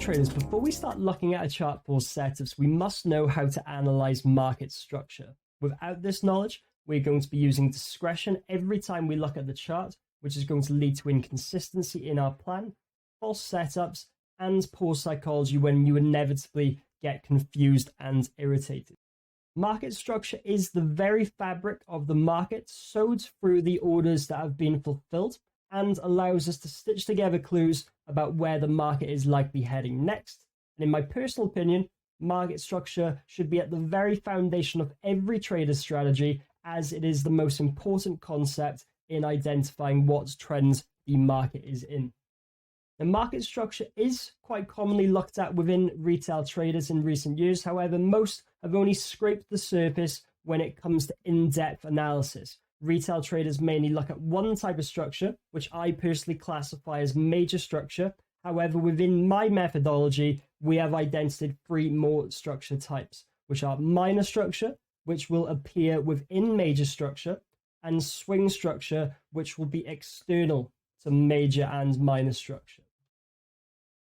traders, before we start looking at a chart for setups, we must know how to analyze market structure. Without this knowledge, we're going to be using discretion every time we look at the chart, which is going to lead to inconsistency in our plan, false setups, and poor psychology when you inevitably get confused and irritated. Market structure is the very fabric of the market, sewed through the orders that have been fulfilled, and allows us to stitch together clues about where the market is likely heading next. And in my personal opinion, market structure should be at the very foundation of every trader's strategy, as it is the most important concept in identifying what trends the market is in. The market structure is quite commonly looked at within retail traders in recent years. However, most have only scraped the surface when it comes to in-depth analysis. Retail traders mainly look at one type of structure, which I personally classify as major structure. However, within my methodology, we have identified three more structure types, which are minor structure, which will appear within major structure, and swing structure, which will be external to major and minor structure.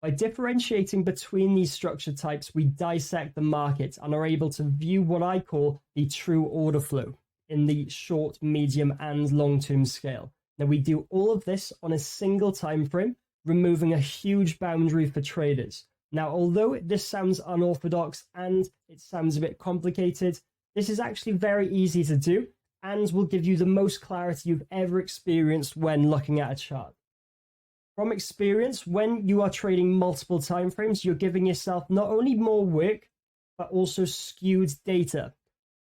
By differentiating between these structure types, we dissect the market and are able to view what I call the true order flow in the short, medium, and long-term scale. Now, we do all of this on a single time frame, removing a huge boundary for traders. Now, although this sounds unorthodox and it sounds a bit complicated, this is actually very easy to do and will give you the most clarity you've ever experienced when looking at a chart. From experience, when you are trading multiple timeframes, you're giving yourself not only more work, but also skewed data,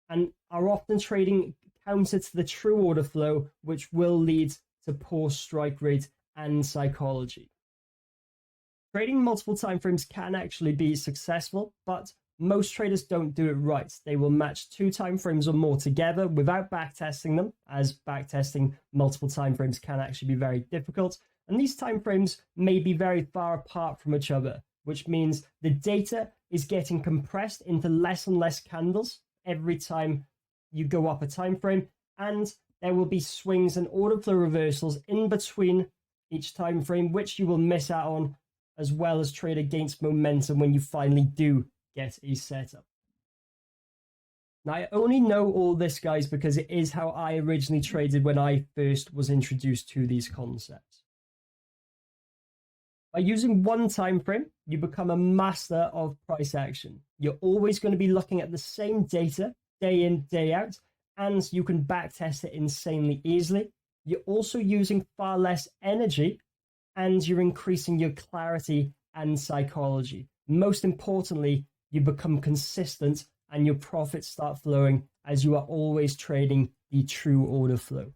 and are often trading counter to the true order flow, which will lead to poor strike rate and psychology. Trading multiple timeframes can actually be successful, but most traders don't do it right. They will match two timeframes or more together without backtesting them, as backtesting multiple timeframes can actually be very difficult. And these timeframes may be very far apart from each other, which means the data is getting compressed into less and less candles every time you go up a time frame, and there will be swings and order flow reversals in between each time frame, which you will miss out on, as well as trade against momentum when you finally do get a setup. Now, I only know all this, guys, because it is how I originally traded when I first was introduced to these concepts. By using one time frame, you become a master of price action. You're always going to be looking at the same data day in, day out, and you can backtest it insanely easily. You're also using far less energy, and you're increasing your clarity and psychology. Most importantly, you become consistent and your profits start flowing as you are always trading the true order flow.